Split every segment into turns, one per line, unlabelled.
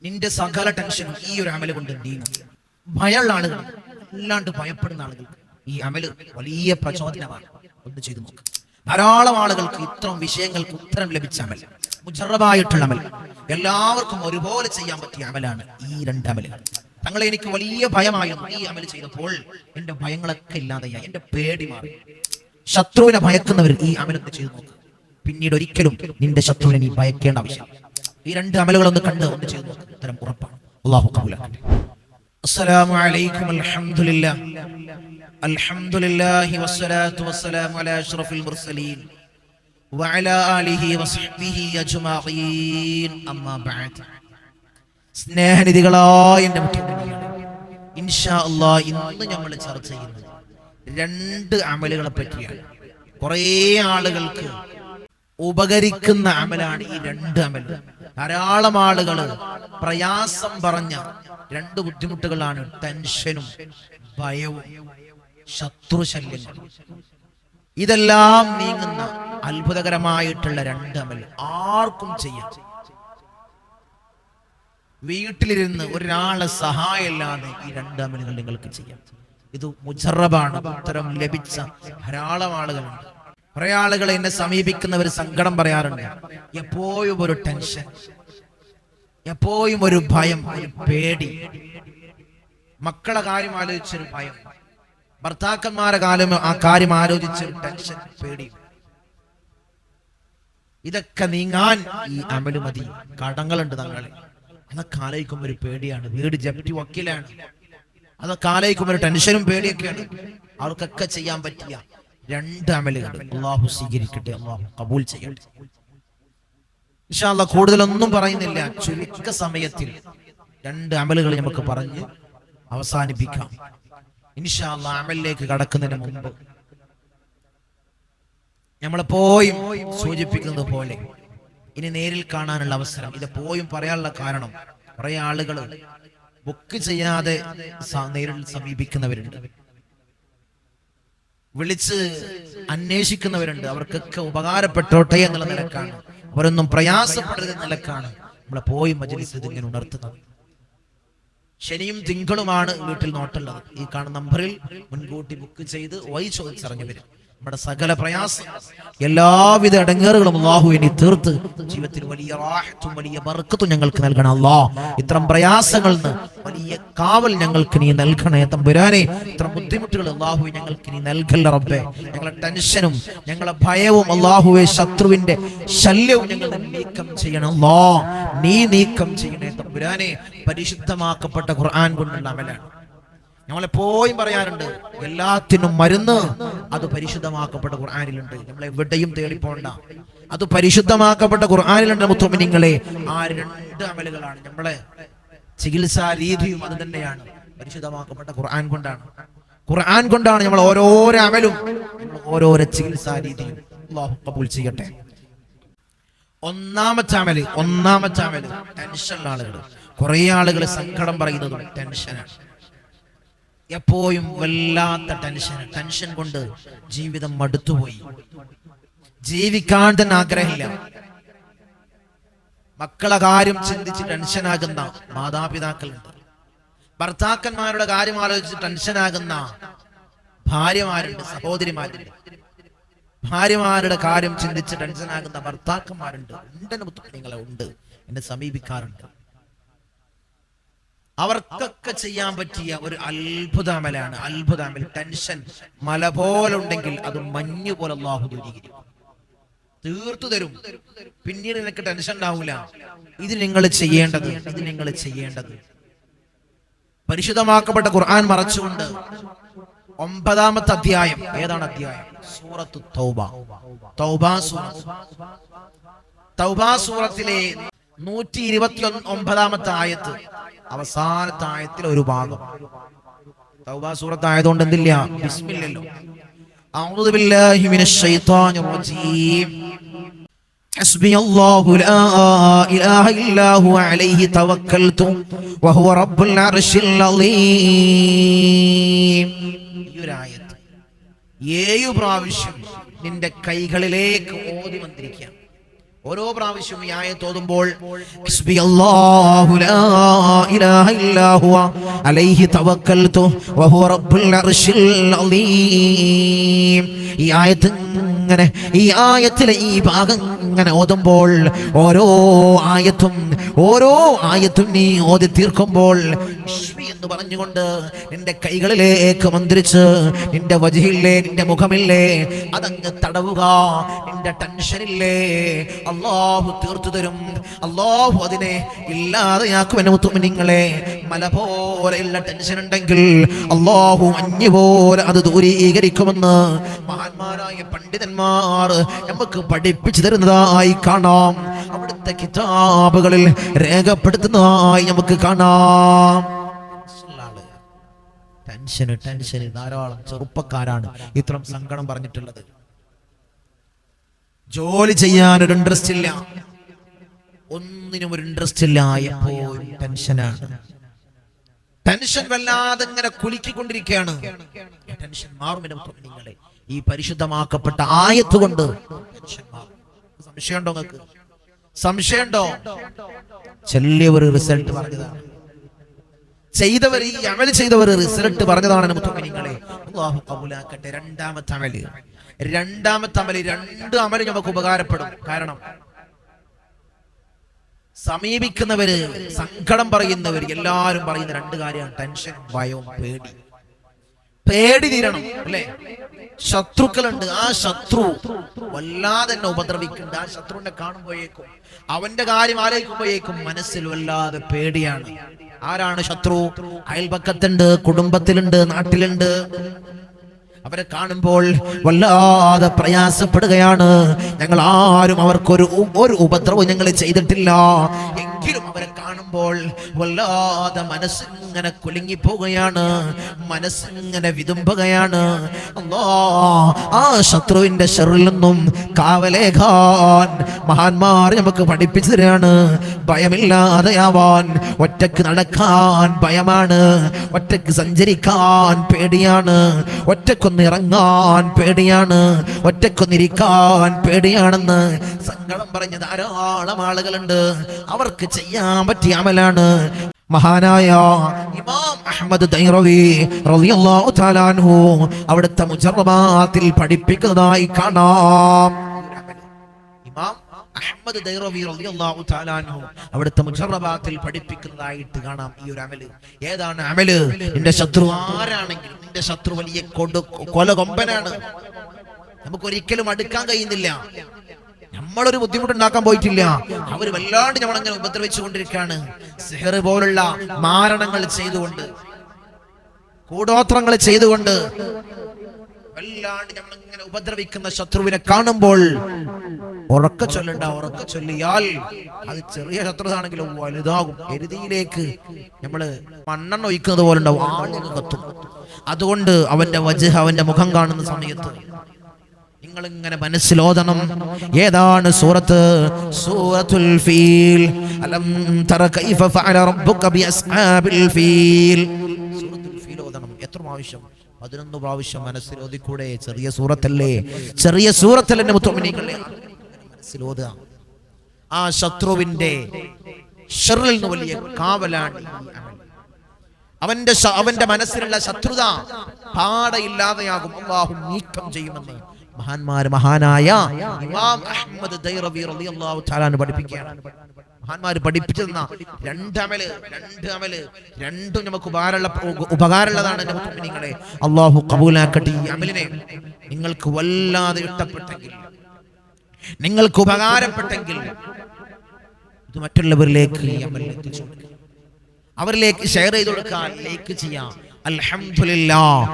നിന്റെ സകല ടെൻഷനും ഈ ഒരു അമല് കൊണ്ട് നീങ്ങും. ഭയമുള്ള ആളുകൾ, അല്ലാണ്ട് ഭയപ്പെടുന്ന ആളുകൾക്ക് ഈ അമല് വലിയ പ്രചോദനമാണ്. ഒന്ന് ചെയ്തു നോക്ക്. ധാരാളം ആളുകൾക്ക് ഇത്തരം വിഷയങ്ങൾക്ക് ഉത്തരം ലഭിച്ച അമൽ, മുജറബായിട്ടുള്ള അമൽ, എല്ലാവർക്കും ഒരുപോലെ ചെയ്യാൻ പറ്റിയ അമലാണ് ഈ രണ്ട് അമലുകൾ. തങ്ങളെ എനിക്ക് വലിയ ഭയമായിരുന്നു, ഈ അമൽ ചെയ്തപ്പോൾ എന്റെ ഭയങ്ങളൊക്കെ ഇല്ലാതെയായി, എന്റെ പേടി മാറി. ശത്രുവിനെ ഭയക്കുന്നവർ ഈ അമലൊക്കെ ചെയ്തു നോക്ക്. പിന്നീട് ഒരിക്കലും നിന്റെ ശത്രുവിനെ നീ ഭയക്കേണ്ട ആവശ്യം. ഈ രണ്ട് അമലുകളൊന്ന് കണ്ട് ഒന്ന് ചെയ്തു നോക്ക്, ഉത്തരം ഉറപ്പാണ്. അല്ലാഹു കബൂലാക്കട്ടെ. അസ്സലാമു അലൈക്കും. അൽഹംദുലില്ലാഹ് അൽഹംദുലില്ലാഹി വസ്സലാത്തു വസ്സലാമു അലാ അഷ്റഫിൽ മുർസലീൻ വഅലാ ആലിഹി വസ്ഹബിഹി അജ്മഈൻ. അമ്മാ ബഅദ്. സ്നേഹനിധികളായ എൻ്റെ മുഖ്യമന്ത്രിയാണ് ഇൻഷാ അല്ലാഹ് ഇന്ന് നമ്മൾ ചർച്ച ചെയ്യുന്നത് രണ്ട് അമലുകളെ പറ്റിയാണ്. കുറേ ആളുകൾക്ക് ഉപകരിക്കുന്ന അമലാണ് ഈ രണ്ട് അമൽ. ധാരാളം ആളുകൾ പ്രയാസം പറഞ്ഞ രണ്ട് ബുദ്ധിമുട്ടുകളാണ് ടെൻഷനും ഭയവും ശത്രുശല്യങ്ങളും. ഇതെല്ലാം നീങ്ങുന്ന അത്ഭുതകരമായിട്ടുള്ള രണ്ട് അമൽ ആർക്കും ചെയ്യാം. വീട്ടിലിരുന്ന് ഒരാളെ സഹായമില്ലാതെ ഈ രണ്ട് അമലുകൾ നിങ്ങൾക്ക് ചെയ്യാം. ഇത് മുജറബാണ്. ഉത്തരം ലഭിച്ച ധാരാളം ആളുകളുണ്ട്. കുറെ ആളുകൾ എന്നെ സമീപിക്കുന്നവർ സങ്കടം പറയാറുണ്ട്. എപ്പോഴും ഒരു ടെൻഷൻ, എപ്പോഴും ഒരു ഭയം, ഒരു പേടി, മക്കളെ കാര്യം ആലോചിച്ചൊരു ഭയം, ഭർത്താക്കന്മാരെ കാര്യം ആലോചിച്ചൊരു ടെൻഷൻ, പേടി. ഇതൊക്കെ നീങ്ങാൻ ഈ അമല് മതി. കടങ്ങളുണ്ട് തങ്ങളെ, അതൊക്കെ ആലോചിക്കുമ്പോൾ ഒരു പേടിയാണ്. വീട് ജപ്തി വക്കീലാണ്, അതൊക്കെ ആലോചിക്കുമ്പോൾ ഒരു ടെൻഷനും പേടിയൊക്കെയാണ്. അവർക്കൊക്കെ ചെയ്യാൻ പറ്റിയ രണ്ട് അമലുകൾ അല്ലാഹു സ്വീകരിക്കട്ടെ, അല്ലാഹു കബൂൽ ചെയ്യട്ടെ. ഇൻഷാ അല്ലാഹ് കൂടുതലൊന്നും പറയുന്നില്ല, ചുരുക്ക സമയത്തിൽ രണ്ട് അമലുകൾ നമുക്ക് പറഞ്ഞ് അവസാനിപ്പിക്കാം. ഇൻഷാ അല്ലാഹ് അമലിലേക്ക് കടക്കുന്നതിന് മുമ്പ് നമ്മളെപ്പോഴും സൂചിപ്പിക്കുന്നത് പോലെ ഇനി നേരിൽ കാണാനുള്ള അവസരം ഇതെപ്പോഴും പറയാനുള്ള കാരണം, കുറെ ആളുകൾ ബുക്ക് ചെയ്യാതെ നേരിൽ സമീപിക്കുന്നവരുണ്ട്, വിളിച്ച് അന്വേഷിക്കുന്നവരുണ്ട്. അവർക്കൊക്കെ ഉപകാരപ്പെട്ടോട്ടെ എന്നുള്ള നിലക്കാണ്, അവരൊന്നും പ്രയാസപ്പെടരുത് എന്ന നിലക്കാണ് നമ്മളെപ്പോഴും മജ്‌ലിസ് ഇതിങ്ങനെ ഉണർത്തുന്നത്. ശനിയും തിങ്കളുമാണ് വീട്ടിൽ നോട്ടുള്ളത്. ഈ കാണുന്ന നമ്പറിൽ മുൻകൂട്ടി ബുക്ക് ചെയ്ത് ചോദിച്ചിറങ്ങി വരും. നമ്മുടെ സകല പ്രയാസം, എല്ലാവിധ ഇടങ്ങേറുകളും അല്ലാഹു ഇനി തീർത്ത് ജീവിതത്തിൽ വലിയ റാഹത്തും വലിയ ബർക്കത്തും ഞങ്ങൾക്ക് നൽകണം അല്ലാഹ്. ഇത്തരം പ്രയാസങ്ങളിൽ നിന്ന് വലിയ കാവൽ ഞങ്ങൾക്ക് നീ നൽകണേ തമ്പുരാനെ. ഇത്തരം ബുദ്ധിമുട്ടുകൾ അല്ലാഹു ഞങ്ങൾക്ക് നീ നൽകല്ല റബ്ബേ. ഞങ്ങളെ ടെൻഷനും ഞങ്ങളെ ഭയവും അല്ലാഹുവേ, ശത്രുവിന്റെ ശല്യവും ഞങ്ങൾ നീക്കം ചെയ്യണം അല്ലാഹ്. നീ നീക്കം ചെയ്യണേ തമ്പുരാനെ. പരിശുദ്ധമാക്കപ്പെട്ട ഖുർആൻ കൊണ്ടുള്ള അമലാണ്. നമ്മളെപ്പോഴും പറയാറുണ്ട്, എല്ലാത്തിനും മരുന്ന് അത് പരിശുദ്ധമാക്കപ്പെട്ട ഖുർആനിലുണ്ട്. നമ്മൾ എവിടെയും തേടിപ്പോണ്ട, അത് പരിശുദ്ധമാക്കപ്പെട്ട ഖുർആനിലുണ്ട്. മുത്തുമിനീങ്ങളെ, ആ രണ്ട് അമലുകളാണ് നമ്മളെ ചികിത്സാ രീതിയും. അത് തന്നെയാണ് പരിശുദ്ധമാക്കപ്പെട്ട ഖുർആൻ കൊണ്ടാണ്. ഖുർആൻ കൊണ്ടാണ് നമ്മൾ ഓരോരോ അമലും, ഓരോരോ ചികിത്സാ രീതിയും. അല്ലാഹു ഖബൂൽ ചെയ്യട്ടെ. ഒന്നാമത്തെ അമല് ടെൻഷനുള്ള ആളുകൾ. കുറെ ആളുകൾ സങ്കടം പറയുന്നതും ടെൻഷനാണ്. എപ്പോഴും വല്ലാത്ത ടെൻഷൻ കൊണ്ട് ജീവിതം മടുത്തുപോയി, ജീവിക്കാൻ തന്നെ ആഗ്രഹമില്ല. മക്കളെ കാര്യം ചിന്തിച്ച് ടെൻഷനാകുന്ന മാതാപിതാക്കളുണ്ട്. ഭർത്താക്കന്മാരുടെ കാര്യം ആലോചിച്ച് ടെൻഷനാകുന്ന ഭാര്യമാരുണ്ട്, സഹോദരിമാരുണ്ട്. ഭാര്യമാരുടെ കാര്യം ചിന്തിച്ച് ടെൻഷനാകുന്ന ഭർത്താക്കന്മാരുണ്ട്. നിങ്ങളെ ഉണ്ട്, എന്നെ സമീപിക്കാറുണ്ട്. അവർക്കൊക്കെ ചെയ്യാൻ പറ്റിയ ഒരു അത്ഭുതാമലാണ്. അത്ഭുതാമൽ ടെൻഷൻ മല പോലെ ഉണ്ടെങ്കിൽ അത് മഞ്ഞ് പോലെ അല്ലാഹു ദൂരീകരിക്കും, തീർത്തു തരും. പിന്നീട് നിനക്ക് ടെൻഷൻ ഉണ്ടാവൂല. ഇത് നിങ്ങൾ ചെയ്യേണ്ടത് പരിശുദ്ധമാക്കപ്പെട്ട ഖുർആൻ മറച്ചുകൊണ്ട് 9-ാമത്തെ അധ്യായം. ഏതാണ് അധ്യായം? സൂറത്തു തൗബ സൂറത്തിലെ 129-ാമത്തെ ആയത്ത്, അവസാനത്തെ ആയത്തിലെ ഒരു ഭാഗം. തൗബ സൂറത്ത് ആയതുകൊണ്ട് എന്തില്ല? ബിസ്മില്ലല്ലോ. അഊദു ബില്ലാഹി മിനശ് ശൈത്വാനിർ റജീം. ഹസ്ബിയല്ലാഹു ലാ ഇലാഹ ഇല്ലാ ഹുവ അലൈഹി തവക്കൽതു വഹുവ റബ്ബുൽ അർശിൽ അളീം. ഈ ഒരു ആയത്ത് 7 പ്രാവശ്യം നിന്റെ കൈകളിലേക്ക് ഓതി വന്നിരിക്കുക. ഓരോ പ്രാവശ്യവും ഈ ആയത്ത് ഓതുമ്പോൾ ഹസ്ബിയല്ലാഹു ലാ ഇലാഹ ഇല്ലാ ഹുവ അലൈഹി തവക്കൽതു വഹുവ റബ്ബുൽ അർശിൽ അലീം. ഈ ആയത്തിലെ ഈ ഭാഗം ഇങ്ങനെ ഓതുമ്പോൾ ഓരോ ആയത്തും നീ ഓതി തീർക്കുമ്പോൾ എന്ന് പറഞ്ഞുകൊണ്ട് നിന്റെ കൈകളിലേക്ക് മന്ത്രിച്ച് നിന്റെ വജ്ഹില്ലേ, നിന്റെ മുഖമില്ലേ, അതങ്ങ് തടവുക. നിന്റെ ടെൻഷനില്ലേ, അല്ലാഹു തീർത്തു തരും. അല്ലാഹു അതിനെ ഇല്ലാതെയാക്കുമെന്ന് മുത്തുമിനിങ്ങളെ. മല പോലെയുള്ള ടെൻഷൻ ഉണ്ടെങ്കിൽ അല്ലാഹു മഞ്ഞ് പോലെ അത് ദൂരീകരിക്കുമെന്ന് മഹാന്മാരായ പണ്ഡിതന്മാർ നമുക്ക് പഠിപ്പിച്ചു തരുന്നതായി കാണാം. അവിടുത്തെ കിതാബുകളിൽ രേഖപ്പെടുത്തുന്നതായി നമുക്ക് കാണാം. ടെൻഷൻ ധാരാളം ചെറുപ്പക്കാരാണ് ഇത്രയും സങ്കടം പറഞ്ഞിട്ടുള്ളത്. ജോലി ചെയ്യാനൊരു ഇൻട്രസ്റ്റ് ഇല്ല, ഒന്നിനും ഒരു ഇൻട്രസ്റ്റ് ഇല്ല, എപ്പോഴും ടെൻഷനാണ്. ടെൻഷൻ വല്ലാതെ ഇങ്ങനെ കുലുക്കിക്കൊണ്ടിരിക്കുകയാണ്. ടെൻഷൻ മാറുമെന്ന് നിങ്ങളെ ഈ പരിശുദ്ധമാക്കപ്പെട്ട ആയത്ത് കൊണ്ട് ടെൻഷൻ മാറും. സംശയമുണ്ടോ നിങ്ങൾക്ക്? സംശയമുണ്ടോ? ചെല്ലിയവർ റിസൾട്ട് പറഞ്ഞതാണ്, ചെയ്തവർ ഈ അമൽ ചെയ്തവർ റിസൾട്ട് പറഞ്ഞതാണ്. മുത്തുമിനിങ്ങളെ അല്ലാഹു ഖബൂലാക്കട്ടെ. രണ്ടാമത്തെ അമല് രണ്ട് അമല് നമുക്ക് ഉപകാരപ്പെടും. കാരണം സമീപിക്കുന്നവര്, സങ്കടം പറയുന്നവര് എല്ലാവരും പറയുന്ന രണ്ട് കാര്യമാണ്: ടെൻഷൻ, ഭയവും, പേടി തീരണം, അല്ലേ? ശത്രുക്കളുണ്ട്, ആ ശത്രു വല്ലാതെ തന്നെ ഉപദ്രവിക്കുന്നുണ്ട്. ആ ശത്രുവിനെ കാണുമ്പോഴേക്കും, അവന്റെ കാര്യം ആലോചിക്കുമ്പോഴേക്കും മനസ്സിൽ വല്ലാതെ പേടിയാണ്. ആരാണ് ശത്രു? അയൽപക്കത്തുണ്ട്, കുടുംബത്തിലുണ്ട്, നാട്ടിലുണ്ട്. അവരെ കാണുമ്പോൾ വല്ലാതെ പ്രയാസപ്പെടുകയാണ്. ഞങ്ങൾ ആരും അവർക്കൊരു ഉപദ്രവം ഞങ്ങൾ ചെയ്തിട്ടില്ല, എങ്കിലും അവരെ കാണുമ്പോൾ വല്ലാതെ മനസ്സിങ്ങനെ കുലുങ്ങിപ്പോവുകയാണ്, മനസ്സിങ്ങനെ വിതുമ്പുകയാണ്. ആ ശത്രുവിന്റെ ശറിൽ നിന്നും കാവലേകാൻ മഹാന്മാർ നമുക്ക് പഠിപ്പിച്ചു തരാണ്. ഭയമില്ലാതെയാവാൻ, ഒറ്റക്ക് നടക്കാൻ ഭയമാണ്, ഒറ്റക്ക് സഞ്ചരിക്കാൻ പേടിയാണ്, ഒറ്റക്കൊന്ന് ഇറങ്ങാൻ പേടിയാണ്, ഒറ്റക്കൊന്നിരിക്കാൻ പേടിയാണെന്ന് സങ്കടം പറഞ്ഞ ധാരാളം ആളുകളുണ്ട്. അവർക്ക് ചെയ്യാൻ പറ്റിയ അമലാണ് മഹാനായ ഇമാം അഹ്മദ് ദൈറവി റളിയല്ലാഹു തആല അൻഹു അവിടുത്തെ മുജറബാത്തിൽ പഠിപ്പിക്കുന്നതായി കാണാം. ഇമാം അഹ്മദ് ദൈറവി റളിയല്ലാഹു തആല അൻഹു അവിടുത്തെ മുജറബാത്തിൽ പഠിപ്പിക്കുന്നതായിട്ട് കാണാം ഈ ഒരു അമല്. ഏതാണ് അമല്? നിന്റെ ശത്രു ആരാണെങ്കിലും, നിന്റെ ശത്രു വലിയ കൊലകൊമ്പനാണ്, നമുക്ക് ഒരിക്കലും അടുക്കാൻ കഴിയുന്നില്ല, നമ്മളൊരു ബുദ്ധിമുട്ടുണ്ടാക്കാൻ പോയിട്ടില്ല, അവര് വല്ലാണ്ട് നമ്മളങ്ങനെ ഉപദ്രവിച്ചു കൊണ്ടിരിക്കുകയാണ്. സിഹർ പോലുള്ള മാരണങ്ങൾ ചെയ്തുകൊണ്ട്, കൂടോത്രങ്ങൾ ചെയ്തുകൊണ്ട് വല്ലാണ്ട് നമ്മളിങ്ങനെ ഉപദ്രവിക്കുന്ന ശത്രുവിനെ കാണുമ്പോൾ ഉറക്ക ചൊല്ലിയാൽ അത് ചെറിയ ശത്രുവാണെങ്കിലും വലുതാകും. എരുതിയിലേക്ക് നമ്മള് മണ്ണെണ്ണ ഒഴിക്കുന്നത് പോലെ ഉണ്ടാവും, ആളുകൾ കത്തും. അതുകൊണ്ട് അവന്റെ മുഖം കാണുന്ന സമയത്ത് നിങ്ങൾ ഇങ്ങനെ മനസ്സിലോതണം. ഏതാണ് സൂറത്തുൽ ഫീൽ. അലം തറ കൈഫ ഫഅല റബ്ബുക ബിഅസ്ഹാബിൽ ഫീൽ. സൂറത്തുൽ ഫീൽ ഓതണം. എത്ര പ്രാവശ്യം? 11 പ്രാവശ്യം മനസ്സിലോതിക്കൂടെ? ചെറിയ സൂറത്തല്ലേ മുത്തുമിനീങ്ങളെ, മനസ്സിലോതുക. ആ ശത്രുവിന്റെ ശർറിൽ നിന്ന് വലിയ കാവലാണ് അവന്റെ മനസ്സിലുള്ള ശത്രുത പാടയില്ലാതെയാകും, അല്ലാഹു നീക്കം ചെയ്യുമെന്ന് മഹാനായ ഇമാം അഹ്മദ് ദൈറവി റളിയല്ലാഹു തആല പഠിപ്പിക്കുകയാണ്. മഹാന്മാർ പഠിപ്പിച്ചു തന്ന രണ്ട് അമല് രണ്ടും നമുക്ക് ഉപകാരമുള്ളതാണ്. നിങ്ങളെ അല്ലാഹു ഖബൂലാക്കട്ടെ. ഈ അമലിനെ നിങ്ങൾക്ക് വല്ലാതെ ഇഷ്ടപ്പെട്ടെങ്കിൽ, നിങ്ങൾക്ക് ഉപകാരപ്പെട്ടെങ്കിൽ ഇത് മറ്റുള്ളവരിലേക്ക് ഈ അമൽ എത്തിച്ചു കൊടുക്കുക, അവരിലേക്ക് ഷെയർ ചെയ്ത് കൊടുക്കാൻ, ലൈക്ക് ചെയ്യാം. അൽഹംദുലില്ലാഹ്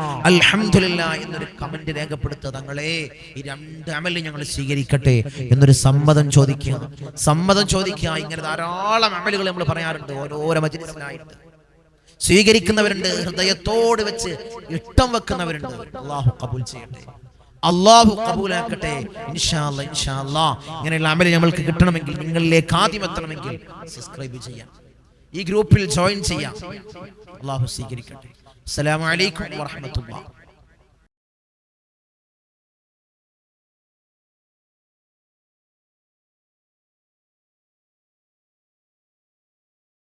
എന്നൊരു കമന്റ് രേഖപ്പെടുത്തുക. തങ്ങളെ ഈ രണ്ട് അമല് ഞങ്ങൾ സ്വീകരിക്കട്ടെ എന്നൊരു സമ്മതം ചോദിക്കുക. ഇങ്ങനെ ധാരാളം അമലുകൾ നമ്മൾ പറയാറുണ്ട് ഓരോ മജ്‌ലിസിലായിട്ട്. സ്വീകരിക്കുന്നവരുണ്ട്, ഹൃദയത്തോട് വെച്ച് ഇഷ്ടം വെക്കുന്നവരുണ്ട്. അല്ലാഹു ഖബൂൽ ചെയ്യട്ടെ, അല്ലാഹു ഖബൂലാക്കട്ടെ. ഇൻഷാ അല്ലാഹ് ഇങ്ങനെയുള്ള അമല് നമ്മൾക്ക് കിട്ടണമെങ്കിൽ, നിങ്ങളിലേക്ക് ആദ്യം എത്തണമെങ്കിൽ സബ്സ്ക്രൈബ് ചെയ്യാം, ഈ ഗ്രൂപ്പിൽ ജോയിൻ ചെയ്യാം. അല്ലാഹു സ്വീകരിക്കട്ടെ. അസ്സലാമു അലൈക്കും വറഹ്മത്തുള്ളാഹി.